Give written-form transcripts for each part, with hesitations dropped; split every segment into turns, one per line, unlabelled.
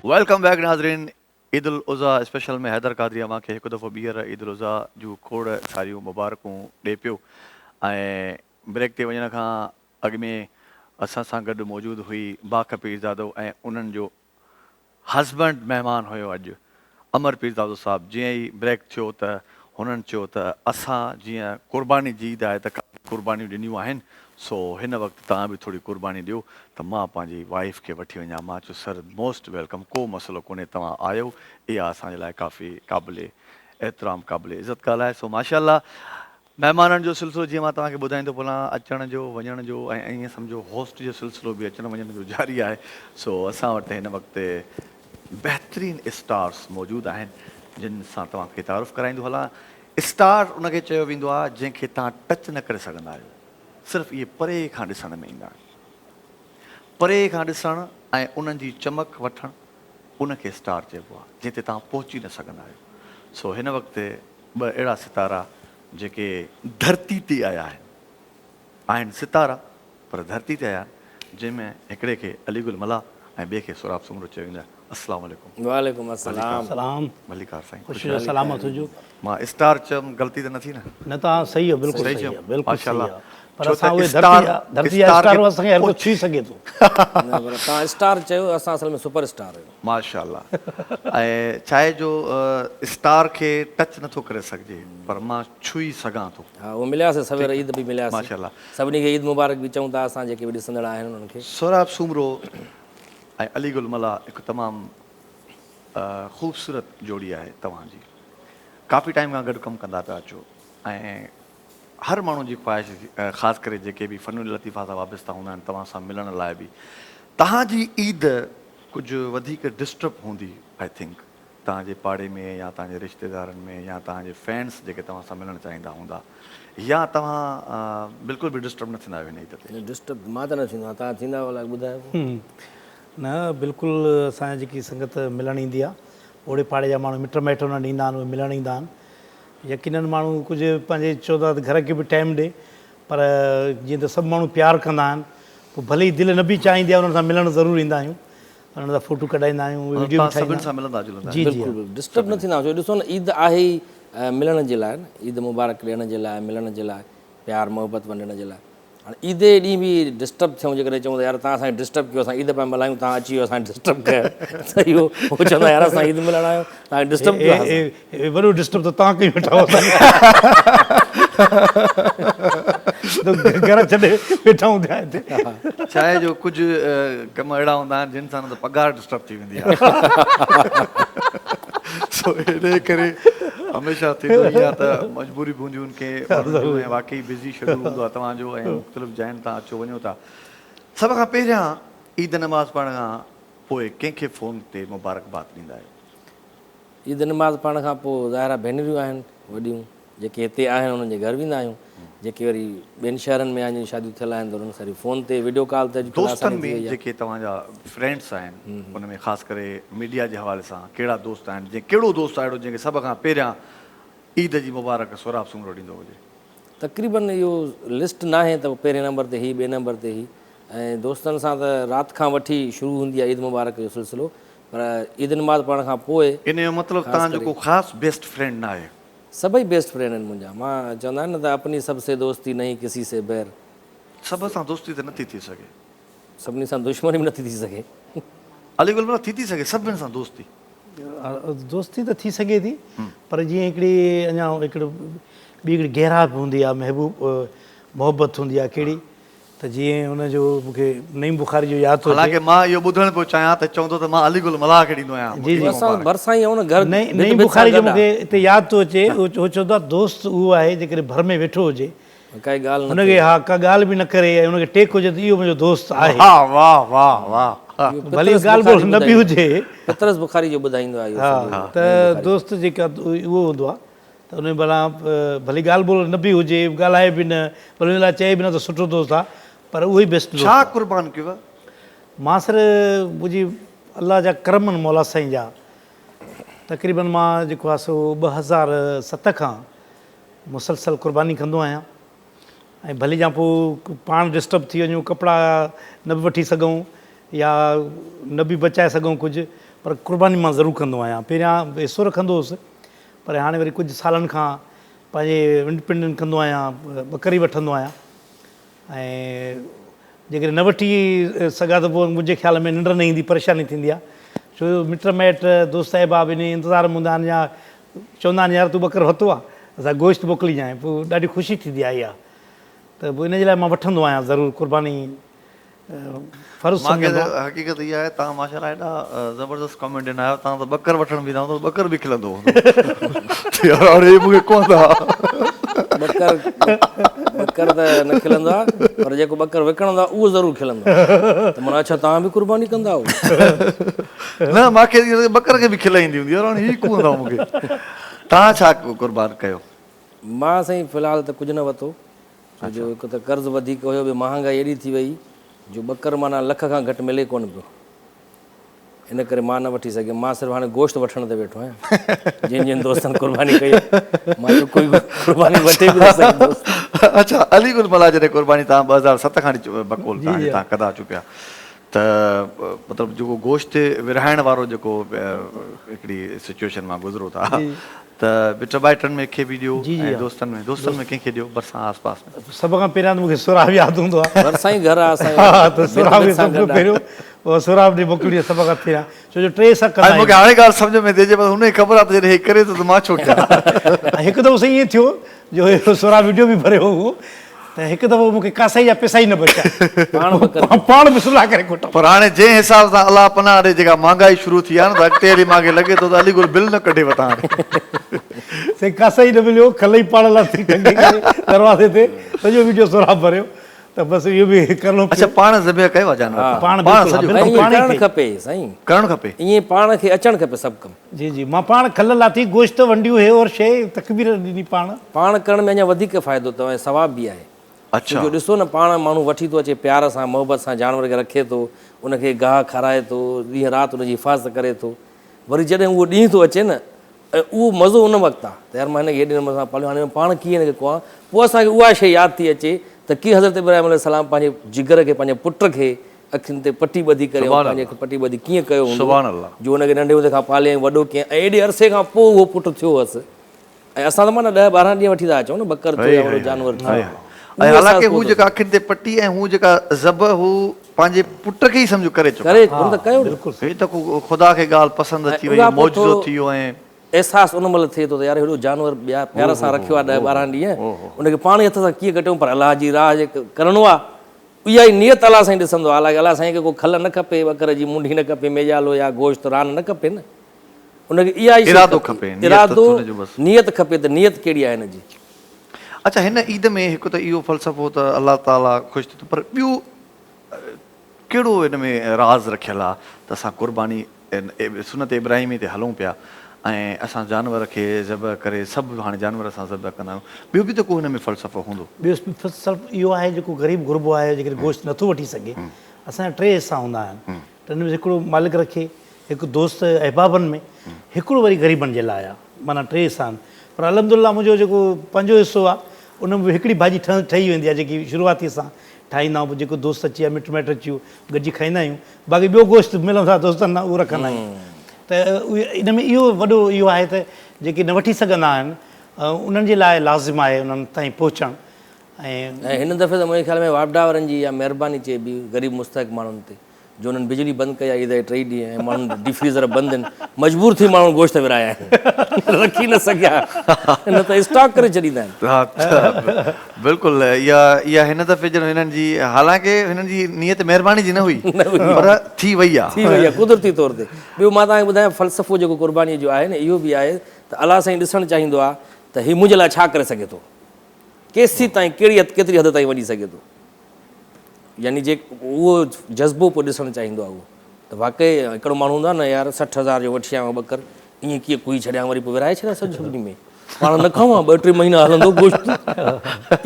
Welcome back नाज़रीन। Eid ul Azha special में हैदर कादरिया मांखे हिकु दफ़ो ॿीहर ईद उल अज़हा जूं खोड़ सारियूं मुबारकूं ॾिए पियो। ऐं ब्रेक ते वञण खां अॻु में असां सां गॾु मौजूदु हुई बाक़ पीरज़ादो ऐं उन्हनि जो हस्बैंड महिमान हुयो अॼु अमर पीरज़ादो साहिबु। जीअं ई ब्रेक थियो त हुननि चयो त असां जीअं क़ुर्बानी जी ईद आहे त क़ुर्बानियूं ॾिनियूं आहिनि, सो हिन वक़्तु तव्हां बि थोरी क़ुर्बानी ॾियो त मां पंहिंजी वाइफ खे वठी वञा। मां चयो सर मोस्ट वेलकम, को मसइलो कोन्हे, तव्हां आयो, इहा असांजे लाइ काफ़ी क़ाबिल एतिराम क़ाबिल इज़त ॻाल्हि आहे। सो माशाल्लाह महिमाननि जो सिलसिलो जीअं मां तव्हांखे ॿुधाईंदो भला अचण जो वञण जो ऐं ईअं सम्झो होस्ट जो सिलसिलो बि अचण वञण जो जारी आहे। सो असां वटि हिन वक़्तु बहितरीनु स्टार्स मौजूदु आहिनि जिन सां तव्हांखे तारुफ़ कराईंदो हलां। स्टार उनखे चयो वेंदो आहे जंहिंखे तव्हां टच न करे सघंदा आहियो, सिर्फ़ु इहे परे खां ॾिसण में ईंदा आहिनि। परे खां ॾिसणु ऐं उन्हनि जी चमक वठणु उनखे स्टार चइबो आहे, जंहिं ते तव्हां पहुची न सघंदा आहियो। सो हिन वक़्तु ॿ अहिड़ा सितारा जेके धरती ते आया आहिनि सितारा पर धरती ते आया आहिनि, जंहिंमें हिकिड़े खे अलीगुल मला ऐं ॿिए खे सोराब सुमरो चयो वेंदो आहे। अस्सलाम वालेकुम।
वालेकुम अस्सलाम।
सलाम।
मलिकार साईं,
ख़ुशी जो सलामत हुजो।
मां स्टार चयुमि, ग़लती त न थी न?
न तव्हां सही आहे, बिल्कुलु
सही
सही आहे,
चयुमि,
बिल्कुलु सही
माशाल्लाह।
आहे। पर
छो
असां
त
उहे
स्टार
धरती जा स्टार असांखे हर को छुई सघे थो।
न पर तव्हां स्टार चयो, असां असल में सुपर स्टार आहियूं।
माशाल्लाह। ऐं छा आहे जो स्टार खे टच नथो करे सघिजे पर मां छुई सघां थो।
हा, उहो मिलियासीं सवेर ईद बि मिलियासीं।
माशाल्लाह।
सभिनी खे ईद मुबारक बि चऊं था असां जेके बि ॾिसंदड़ आहिनि उन्हनि खे।
सोराब सुमरो ऐं अलीगुल मला हिकु तमामु ख़ूबसूरत जोड़ी आहे तव्हांजी। काफ़ी टाइम खां गॾु कमु कंदा पिया अचो ऐं हर माण्हू जी ख़्वाहिश ख़ासि करे जेके बि फ़न लतीफ़ा सां वाबस्ता हूंदा आहिनि तव्हां सां मिलण लाइ बि। तव्हांजी ईद कुझु वधीक डिस्टर्ब हूंदी आई थिंक, तव्हांजे पाड़े में या तव्हांजे रिश्तेदारनि में या तव्हांजे फैंस जेके तव्हां सां मिलणु चाहींदा हूंदा, या तव्हां बिल्कुलु बि डिस्टर्ब न थींदा आहियो हिन ईद ते?
डिस्टर्ब मां त न थींदो आहियां, तव्हां थींदा अलाए ॿुधायो।
न बिल्कुलु, असांजे जेकी संगत मिलणु ईंदी आहे ओड़े पाड़े जा माण्हू मिट माइट उन्हनि ईंदा आहिनि, उहे मिलणु ईंदा आहिनि। यकीननि माण्हू कुझु पंहिंजे चवंदा त घर खे बि टाइम ॾे, पर जीअं त सभु माण्हू प्यारु कंदा आहिनि, पोइ भले ई दिलि न बि चाहींदी आहे, उन्हनि सां मिलणु ज़रूरु ईंदा आहियूं, उन्हनि सां फ़ोटू कढाईंदा आहियूं, वीडियो बि
सभिनि
ठाहींदा
सां मिलंदा जुलंदा?
जी जी।
डिस्टर्ब न थींदा। छो ॾिसो न, ईद आहे ई मिलण जे लाइ, ईद मुबारक ॾियण जे लाइ, मिलण जे लाइ, प्यार मोहबत वंडण जे लाइ। हाणे ईद ॾींहुं बि डिस्टर्ब थियूं जेकॾहिं चऊं त यार तव्हां असांखे डिस्टर्ब कयो, असां ईद पिया मल्हायूं, तव्हां अची वियो असांखे डिस्टर्ब कयो, त इहो उहो चवंदा यार असां ईद मिलण आहियूं, तव्हांखे डिस्टर्ब कयो।
वॾो डिस्टर्ब त तव्हां कई वेठा हुआ, घर छॾे वेठा हूंदा हिते।
छा आहे जो कुझु कम अहिड़ा हूंदा आहिनि जिन सां न त पघार डिस्टर्ब थी वेंदी आहे। सो इन करे हमेशह थींदो ईअं आहे त मजबूरी बि हूंदियूं आहिनि के ऐं वाक़ई बिज़ी शेड्यूल हूंदो आहे तव्हांजो ऐं मुख़्तलिफ़ जाइनि तां अचो वञो था। सभ खां पहिरियां ईद नमाज़ पढ़ण खां पोइ कंहिंखे फ़ोन ते मुबारकबाद ॾींदा आहियो?
ईद नमाज़ पढ़ण खां पोइ ज़ाहिर भेनरियूं आहिनि वॾियूं जेके हिते आहिनि, उन्हनि जे घर वेंदा आहियूं। जेके वरी ॿियनि शहरनि में आहिनि, शादियूं थियल आहिनि, त उन्हनि सां फ़ोन ते वीडियो कॉल ते।
दोस्तनि में जेके तव्हांजा फ्रेंड्स आहिनि उन में ख़ासि करे मीडिया जे हवाले सां कहिड़ा दोस्त आहिनि, जंहिं कहिड़ो दोस्त आहे जंहिंखे सभ खां पहिरियां ईद जी मुबारक सोराब सुमरो ॾींदो हुजे?
तक़रीबन इहो लिस्ट न आहे त पहिरें नंबर ते ई, ॿिए नंबर ते ई। ऐं दोस्तनि सां त राति खां वठी शुरू हूंदी आहे ईद मुबारक जो सिलसिलो, पर ईद नमाज़ पढ़ण खां पोइ
इन जो मतिलबु तव्हांजो को ख़ासि बेस्ट फ्रेंड न आहे?
सभई बेस्ट फ्रेंड आहिनि मुंहिंजा। मां चवंदा आहिनि न त अपनी सबसे दोस्ती नहीं किसी से बैर।
सभ सां दोस्ती त नथी थी सघे,
सभिनी सां दुश्मनी बि नथी थी सघे।
अलीगुल मला थी सघे सभिनि सां दोस्ती?
दोस्ती त थी सघे थी, पर जीअं हिकिड़ी अञा हिकिड़ो ॿी हिकिड़ी गहरात हूंदी आहे, महबूब मोहबत हूंदी आहे कहिड़ी, त जीअं हुनजो मूंखे नईम बुखारी जो यादि थो अचे।
हालांकि मां इहो ॿुधण पियो चाहियां त चवंदो त मां अलीगुल मला खे ॾींदो आहियां।
जी जी,
असां भरिसां ई आहियूं न घर।
नईम बुखारी जो मूंखे हिते यादि थो अचे, उहो चवंदो आहे दोस्त उहो आहे जेकॾहिं भर में वेठो हुजे,
काई ॻाल्हि
हुनखे हा का ॻाल्हि बि न करे ऐं हुनखे टेक हुजे त इहो मुंहिंजो दोस्त आहे।
वाह वाह वाह वाह।
भले ॻाल्हि ॿोल न बि हुजे,
पितरस बुखारी जो ॿुधाईंदो आहे।
हा, त दोस्त जेका उहो हूंदो आहे त उन भला भली ॻाल्हि ॿोल न बि हुजे, ॻाल्हाए बि न, भले हुन लाइ चए बि न त सुठो दोस्त आहे, पर उहो ई बेस्ट।
छा क़ुर्बान कयुव?
मां सर मुंहिंजी अलाह जा करम आहिनि, मौला साईं जा। तक़रीबन मां जेको आहे सो 2007 खां मुसलसल क़ुर्बानी कंदो आहियां। ऐं भली जा पोइ पाण डिस्टर्ब थी वञूं, कपिड़ा न बि वठी सघूं या न बि बचाए सघूं कुझु, पर क़ुर्बानी मां ज़रूरु कंदो आहियां। पहिरियां हिसो रखंदो हुउसि, पर हाणे वरी कुझु सालनि खां पंहिंजे इंडिपेंडेंट कंदो आहियां, ॿकरी वठंदो आहियां। ऐं जेकॾहिं न वठी सघां त पोइ मुंहिंजे ख़्याल में निंड न ईंदी, परेशानी थींदी आहे। छो जो मिट माइट दोस्त अहबाब इन इंतज़ार में हूंदा आहिनि, या चवंदा आहिनि यार तूं ॿकरो वरितो आहे, असां गोश्त मोकिलिजांइ, पोइ ॾाढी ख़ुशी थींदी आहे इहा। त पोइ इन जे लाइ मां वठंदो आहियां ज़रूरु, क़ुर्बानी फ़र्ज़ु सम्झंदो आहियां।
हक़ीक़त इहा आहे, तव्हां माशाल्लाह एॾा ज़बरदस्त कमेंट ॾिना आहियो। तव्हां त ॿकर वठण बि न, ॿकर बि खिलंदो हूंदो। हाणे मूंखे कोन था
ॿकर त न खिलंदो आहे, पर जेको ॿकर विकिणंदो आहे उहो ज़रूरु खिलंदो आहे। त माना अच्छा तव्हां बि क़ुर्बानी कंदा आहियो?
न, मूंखे ॿकर खे बि खिल ईंदी हूंदी, हाणे हीअ कोन था मूंखे। तव्हां छा क़ुर्बान कयो?
मां साईं फ़िलहालु त कुझु न वरितो, छो जो हिकु त कर्ज़ु वधीक हुयो, ॿियो महांगाई एॾी थी वई जो ॿकर माना लख खां घटि मिले कोन पियो, इन करे मां न वठी सघियुमि। मां सिर्फ़ु हाणे गोश्त वठण ते वेठो आहियां। जिन जिन दोस्तनि क़ुर्बानी कई, मां जो कोई क़ुर्बानी वठे बि न सघंदुसि।
अच्छा, अलीगुल मला जॾहिं क़ुर्बानी तव्हां 2007 खां बकोल तव्हां कदा चुकिया, त मतिलबु जेको गोश्त विरहाइण वारो जेको हिकिड़ी सिचुएशन मां गुज़रो था, त मिट माइटनि में खे बि ॾियो, ऐं दोस्तनि में कंहिंखे ॾियो, भरिसां आस पास में?
सभ खां पहिरियां त मूंखे सुराब यादि हूंदो आहे।
भरिसां ई घर आहे असांजो।
हा, त सुराब सभु पहिरियों पोइ सुराब ॾे मोकिली सभ खां पहिरियां, छो जो टे सक
मूंखे हाणे ॻाल्हि सम्झ में अचे, पर हुनखे ख़बर आहे त जॾहिं करे थो त मां छो कयां।
हिकु दफ़ो साईं ईअं थियो जो सुराब वीडियो बि भरियो हुओ, त हिकु दफ़ो मूंखे कासाई जा पैसा ई न बचिया, पाण बि सुलाह करे कोटा।
पर हाणे जंहिं हिसाब सां अलाह पनाह ॾे जेका महांगाई शुरू थी आहे न, त अॻिते हली मूंखे लॻे थो त अलीगुल बिल न कढे वठां हाणे।
साईं कासाई न मिलियो, खल ई पाण लाथी टंगे करे दरवाज़े ते, सॼो वीडियो सुराब भरियो, त बसि इहो बि करिणो।
अच्छा, पाण ज़िबह कयो आहे जानवर?
पाण
करणु खपे साईं,
करणु खपे,
ईअं पाण खे अचणु खपे सभु कमु।
जी जी, मां पाण खल लाथी, गोश्त वंडियूं, हे और शइ तकबीर ॾिनी पाण
करण में अञा वधीक फ़ाइदो अथव ऐं सवाब बि आहे।
अच्छा,
जो ॾिसो न, पाण माण्हू वठी थो अचे प्यार सां, मोहबत सां जानवर खे रखे थो, उनखे गाह खाराए थो, ॾींहुं राति उनजी हिफ़ाज़त करे थो, वरी जॾहिं उहो ॾींहुं थो अचे न, ऐं उहो मज़ो उन वक़्तु आहे त यार मां हिनखे हेॾे नमूने सां पालियो, हाणे पाण कीअं हिनखे कयां, पोइ असांखे उहा शइ यादि थी अचे त कीअं हज़रत इब्राहिम अलैहिस्सलाम पंहिंजे जिगर खे, पंहिंजे पुट खे अखियुनि ते पटी ॿधी करे, पंहिंजे पटी ॿधी कीअं कयो हूंदो, जो हुनखे नंढे हूंदे खां पालियईं, वॾो कयईं, ऐं एॾे अरसे खां पोइ उहो पुटु थियो हुअसि। ऐं असां त माना 10-12 ॾींहं वठी था अचूं न, ॿकर थियो या वॾो जानवर थियो।
ऐं हालांकि हू जेका अखियुनि ते पटी ऐं हू जेका ज़ब, हू पंहिंजे पुट खे ई सम्झो करे चुको, हे त ख़ुदा खे ॻाल्हि पसंदि अची वई, मौजूदो थी वियो, ऐं
अहसासु उन महिल थिए थो त यार हेॾो जानवर ॿिया प्यार सां रखियो आहे 10-12 ॾींहं, उनखे पाण ई हथ सां कीअं कटियूं, पर अलाह जी राह जे करिणो आहे, इहा ई नियत अलाह साईं ॾिसंदो आहे। हालांकि अलाह साईं खे को खल न खपे, ॿकर जी मुंडी न खपे, मेजालो या गोश्त रान न खपे न, उनखे इहा ई
इरादो खपे,
इरादो नियत खपे, त नियत कहिड़ी आहे हिनजी।
अच्छा, हिन ईद में हिकु त इहो फ़लसफ़ो त अलाह ताला ख़ुशि थिए थो, पर ॿियो कहिड़ो हिन में राज़ रखियलु आहे त असां क़ुर्बानी सुनत इब्राहिमी ते हलूं पिया, ऐं असां जानवर खे ज़बह करे, सभु हाणे जानवर असां ज़बह कंदा आहियूं, ॿियो बि त को हिन में फ़लसफ़ो हूंदो?
ॿियो फ़लसफ़ो इहो आहे, जेको ग़रीब गुरबो आहे, जेकॾहिं गोश्त नथो वठी सघे, असांजा 3 हिसा हूंदा आहिनि, त हिन में हिकिड़ो मालिक रखे, हिकु दोस्त अहबाबनि में, हिकिड़ो वरी ग़रीबनि जे लाइ आहे, माना 3 हिसा आहिनि। पर अलहमदुलिल्लाह मुंहिंजो जेको 5हों हिसो आहे, उन में हिकिड़ी भाॼी ठही वेंदी आहे, जेकी शुरूआती असां ठाहींदा आहियूं, जेको दोस्त अची विया, मिट माइट अची वियो, गॾिजी खाईंदा आहियूं, बाक़ी ॿियो गोश्त मिलंदो आहे दोस्तनि सां, उहो रखंदा आहियूं। त इन में इहो वॾो इहो आहे त जेके न वठी सघंदा आहिनि, उन्हनि जे लाइ लाज़िम आहे उन्हनि ताईं पहुचणु।
ऐं हिन दफ़े त मुंहिंजे ख़्याल में वापडा वारनि जी इहा महिरबानी चइबी ग़रीब मुस्तहिक़ माण्हुनि ते, जो उन्हनि बिजली बंदि कई आहे ईद जे 3 ॾींहं, ऐं माण्हुनि डीफ्रीज़र बंदि आहिनि, मजबूर थी माण्हू गोश्त विराया आहिनि, रखी न सघिया, न त स्टॉक करे छॾींदा आहिनि।
बिल्कुलु, इहा हिन दफ़े जॾहिं हिननि जी, हालांकि हिननि जी नियत महिरबानी जी न हुई, पर थी वई आहे
कुदरती तौर ते। ॿियो मां तव्हांखे ॿुधायां, फ़लसफ़ो जेको क़ुर्बानीअ जो आहे न, इहो बि आहे त अलाह साईं ॾिसणु चाहींदो आहे त हीउ मुंहिंजे लाइ छा करे सघे थो, केसीं ताईं, केतिरी हद ताईं वञी सघे थो, यानी जे उहो जज़्बो पोइ ॾिसणु चाहींदो आहे उहो, त वाक़ई हिकिड़ो माण्हू हूंदो आहे न, यार 60,000 जो वठी आयो ॿकर, ईअं कीअं कुई छॾियां, वरी पोइ विराए छॾियां सॼी ॾींहं में, पाण न खाऊं 2-3 महीना हलंदो गोश्त,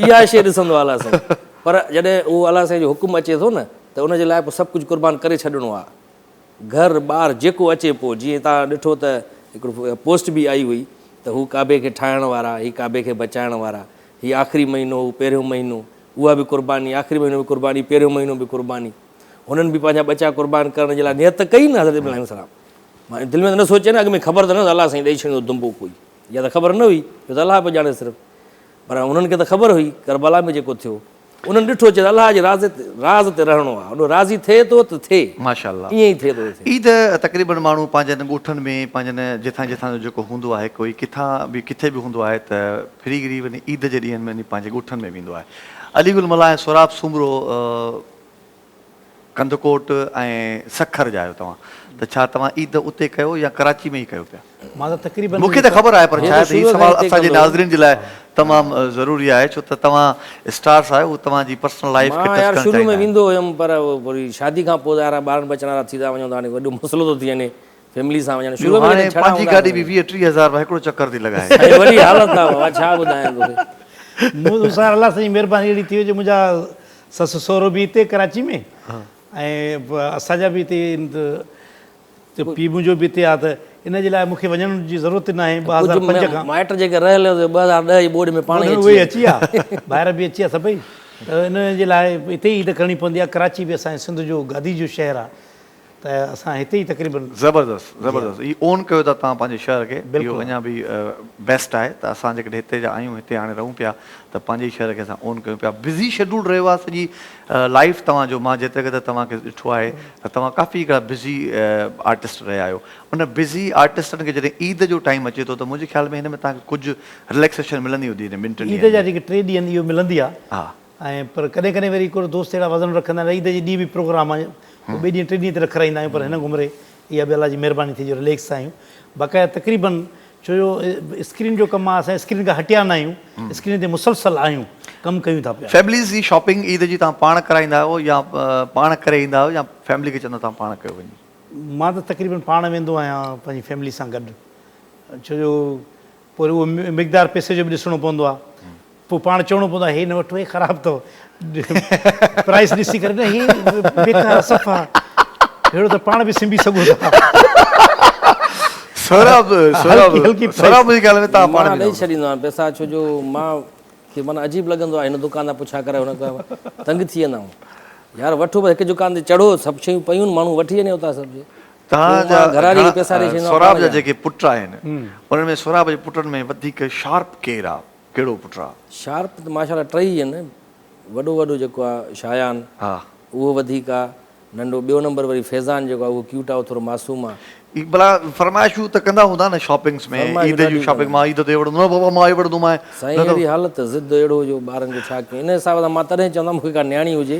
इहा शइ ॾिसंदो आहे अलाह साईं। पर जॾहिं उहो अलाह साईं जो हुकुम अचे थो न, त उनजे लाइ पोइ सभु कुझु क़ुर्बान करे छॾिणो आहे, घर ॿार जेको अचे पोइ। जीअं तव्हां ॾिठो त हिकिड़ो पोस्ट बि आई हुई त हू काबे खे ठाहिण वारा, हीअ काबे खे बचाइण वारा, हीअ आख़िरी महीनो, हू पहिरियों महीनो, उहा बि क़ुर्बानी, आख़िरी महीनो बि क़ुर्बानी, पहिरियों महीनो बि क़ुर्बानी, हुननि बि पंहिंजा बचा क़ुर्बान करण जे लाइ नियत कई न हज़रत इब्राहिम सलाम। मां दिलि में त न सोचे न, अॻु में ख़बर त न अलाह साईं ॾेई छॾींदो दुंबो कोई, या त ख़बर न हुई, छो त अलाह पियो ॼाणे सिर्फ़ु, पर उन्हनि खे त ख़बर हुई करबला में जेको थियो, उन्हनि ॾिठो चए अलाह जे राज़ ते रहणो आहे, उन राज़ी थिए थो त थिए,
माशाल्लाह।
ईअं ई थिए थो।
ईद तक़रीबन माण्हू पंहिंजनि ॻोठनि में पंहिंजनि जिथां जिथां जो जेको हूंदो आहे, कोई किथां बि किथे बि हूंदो आहे त फिरी गिरी वञी ईद जे ॾींहंनि में वञी पंहिंजे ॻोठनि में वेंदो आहे। अलीगुल मला ऐं सोराब सूमरो कंदकोट ऐं सखर जा आहियो तव्हां, त छा तव्हां ईद उते कयो या कराची में ई कयो पिया?
मां त तक़रीबन
मूंखे त ख़बर आहे, पर शायदि हीउ सवाल असांजे नाज़रीन जे लाइ तमामु ज़रूरी आहे, छो त तव्हां स्टार्स आहियो, उहो तव्हांजी पर्सनल लाइफ खे
मां यार शुरू में वेंदो हुयुमि, पर वरी शादी खां पोइ यार ॿारनि बचनि वारा थी था वञूं त हाणे वॾो मसइलो थो थी वञे फैमिली सां वञणु। शुरू में
पंहिंजी गाॾी बि 20-30 हज़ार हिकिड़ो चकर थी लॻाए,
वॾी हालत आहे, छा ॿुधायां तोखे।
मूंसां अलाह साईं महिरबानी अहिड़ी थी जो मुंहिंजा ससु सहुरो बि हिते कराची में ऐं असांजा बि हिते पीउ मुंहिंजो बि हिते आहे, त इन जे लाइ मूंखे वञण जी ज़रूरत न आहे। 2005 खां
माइट जेके रहियल 2010 जी ॿोॾि में पाण
उहे अची विया, ॿाहिरि बि अची विया सभई, त इन जे लाइ हिते ई ईद करणी पवंदी आहे। कराची बि असांजे सिंध जो गादी जो शहरु आहे, त असां हिते ई तक़रीबन
ज़बरदस्त ज़बरदस्त इहो ओन कयो था तव्हां पंहिंजे शहर खे, इहो अञा बि बेस्ट आहे। त असां जेकॾहिं हिते जा आहियूं, हिते हाणे रहूं पिया, त पंहिंजे ई शहर खे असां ओन कयूं पिया। बिज़ी शेड्यूल रहियो आहे सॼी लाइफ तव्हांजो, मां जेतिरे क़दुरु तव्हांखे ॾिठो आहे त तव्हां काफ़ी हिकिड़ा बिज़ी आर्टिस्ट रहिया आहियो। उन बिज़ी आर्टिस्टनि खे जॾहिं ईद जो टाइम अचे थो, त मुंहिंजे ख़्याल में हिन में तव्हांखे कुझु रिलैक्सेशन मिलंदी हूंदी ॿिनि
ईद जा जेके 3 ॾींहं इहो मिलंदी आहे।
हा,
ऐं पर कॾहिं कॾहिं वरी हिकिड़ो दोस्त अहिड़ा वज़न रखंदा आहिनि, ईद जे ॾींहुं बि प्रोग्राम आहे, 2 ॾींहं 3 ॾींहं ते रख राईंदा आहियूं, पर हिन घुमरे इहा बि अलाह जी महिरबानी थी जो रिलैक्स आहियूं। बाक़ाइदा तक़रीबन छो जो स्क्रीन जो कमु आहे, असां स्क्रीन खां हटिया न आहियूं, स्क्रीन ते मुसलसल आहियूं, कमु कयूं था पिया।
फैमिलीज़ जी शॉपिंग ईद जी तव्हां पाण कराईंदा आहियो या पाण करे ईंदा आहियो, या फैमिली खे चवंदा तव्हां पाण कयो वञी?
मां त तक़रीबन पाण वेंदो आहियां पंहिंजी फैमिली सां गॾु, छो जो पोइ उहो मिक़दार पैसे जो बि ॾिसणो पवंदो आहे, पोइ पाण चवणो पवंदो आहे हे न वठो, हे ख़राबु अथव, प्राइस ॾिसी करे न हे बेकार सफ़ा, अहिड़ो त पाण बि सिंबी सघूं था।
ॾेई छॾींदो आहियां पैसा, छो जो मां खे माना अजीब लॻंदो आहे हिन दुकान तां पुछा करे हुन खां तंग थी वेंदा आहियूं यार। वठो हिकु दुकान ते चढ़ो, सभु शयूं पयूं आहिनि, माण्हू वठी वञे उतां सभु।
सोराब जा जेके पुट आहिनि, उन्हनि में सोराब जे पुटनि में वधीक शार्प केरु आहे, कहिड़ो पुटु आहे?
शार्प त माशाल्लाह 3 ई आहिनि, वॾो जेको आहे शायान,
हा
उहो वधीक आहे, नंढो ॿियो नंबर वरी फैज़ान जेको आहे उहो क्यूट आहे, थोरो मासूम आहे।
भला फरमाइशूं त कंदा हूंदा न शॉपिंग्स में, ईद जी शॉपिंग, मां ईद ते वठंदुमि, बाबा मां वठंदुमि
साईं, अहिड़ी हालत ज़िद अहिड़ो जो ॿारनि खे छा कयूं। इन हिसाब सां मां तॾहिं चवंदा मूंखे का न्याणी हुजे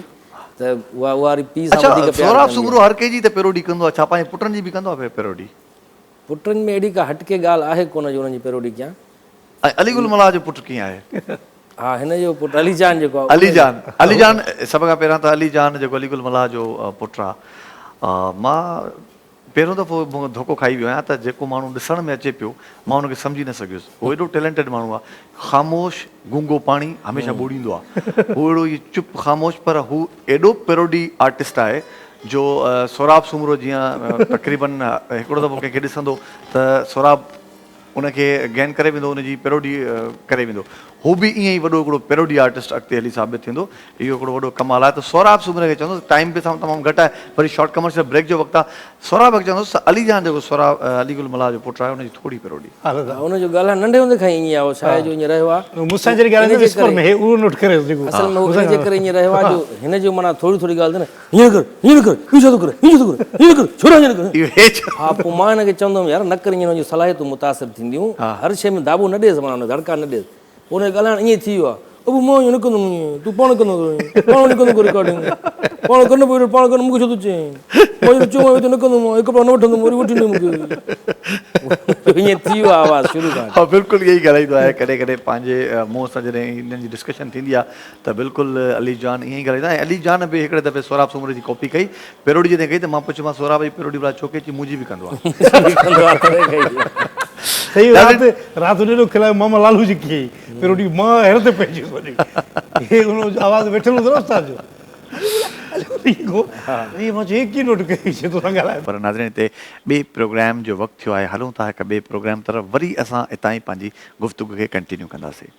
त उहा वरी पीउ सां वधीक प्यार।
सोराब सूमरो हर कंहिंजी त पेरोडी कंदो आहे, छा पंहिंजे पुटनि जी बि कंदो आहे पेरोडी?
पुटनि में एॾी का हटके ॻाल्हि आहे कोन जो हुननि जी पेरोडी कयां।
ऐं अलीगुल मला जो पुटु कीअं आहे?
हा, हिन जो पुटु अलीजान जेको आहे,
अलीजान सभ खां पहिरियां त अलीजान जेको अलीगुल मला जो पुटु आहे, मां पहिरियों दफ़ो धोखो खाई वियो आहियां त जेको माण्हू ॾिसण में अचे पियो, मां हुनखे सम्झी न सघियुसि। उहो एॾो टैलेंटेड माण्हू आहे, ख़ामोश गूंगो पाणी हमेशह ॿोड़ींदो आहे, उहो अहिड़ो ई चुप ख़ामोश, पर हू एॾो पेरोडी आर्टिस्ट आहे जो सोराब सूमरो जीअं तक़रीबन हिकिड़ो दफ़ो कंहिंखे ॾिसंदो त सोराब उनखे गैन करे वेंदो, उनजी पेरोडी करे वेंदो। हू बि ईअं ई वॾो हिकिड़ो पेरोडी आर्टिस्ट अॻिते हली साबित थींदो। इहो हिकिड़ो वॾो कमाल आहे। त सोराब सूमरे खे चवंदुसि, टाइम बि तमामु घटि आहे, वरी शॉर्ट कमर्शियल ब्रेक जो वक़्तु आहे, सोराब खे चवंदुसि अलीजान जेको सोराब अलीगुल मला जो पुटु आहे, उनजी थोरी पेरोडी।
हुनजो ॻाल्हाइण नंढे हूंदे खां ईअं आहे, छा आहे जो ईअं रहियो आहे,
मूंसां जहिड़ी ॻाल्हि उहो नोट करे
असल में उहो जे करे ईअं रहियो आहे जो हिन जो माना थोरी ॻाल्हि न हीअं कर, हीअं कर, हीअं छा थो करे, हीअं छा थो करे, हीअं कर, छोरा हीअं कर। हा, पोइ मां हिनखे चवंदुमि यार न कर, ईअं हुनजी सलाहियतूं मुतासिर थींदियूं, हर शइ में दाबो न ॾिएसि, माना धड़का न ॾिएसि। पोइ हुनजो ॻाल्हाइण ईअं थी वियो आहे, अब मां ईअं न कंदुमि, तूं पाण कंदो, पाण न कंदो रिकॉर्डिंग, पाण कनि पियो, पाण कनि, मूंखे छो थो चए, मां चयो मां न कंदुमि, हिकु न वठंदुमि, वरी वठी ईंदुमि मूंखे। ईअं थी वियो आहे आवाज़ु शुरू खां।
हा, बिल्कुलु इहो ई ॻाल्हाईंदो आहे। कॾहिं कॾहिं पंहिंजे मुंहं सां जॾहिं हिननि जी डिस्कशन थींदी आहे त बिल्कुलु अलीजान ईअं ई ॻाल्हाईंदो आहे। ऐं अलीजान बि हिकिड़े दफ़े सोराब सूमरे जी कॉपी कई, पेरोडी जॾहिं कई त मां पुछियोमांसि सोराब जी पेरोडी भला छो कई? चई मुंहिंजी बि कंदो आहे।
सही राति ॾेढो खिलायो मामा लालू जी कीअं पेरोडी, मां हैरत पइजी वञी, हे हुन आवाज़ वेठल हूंदो न उस्ताद जो,
पर नाज़रीन हिते ॿिए प्रोग्राम जो वक़्तु थियो आहे, हलूं था हिकु ॿिए प्रोग्राम तरफ़, वरी असां हितां ई पंहिंजी गुफ़्तगू खे कंटिन्यू कंदासीं।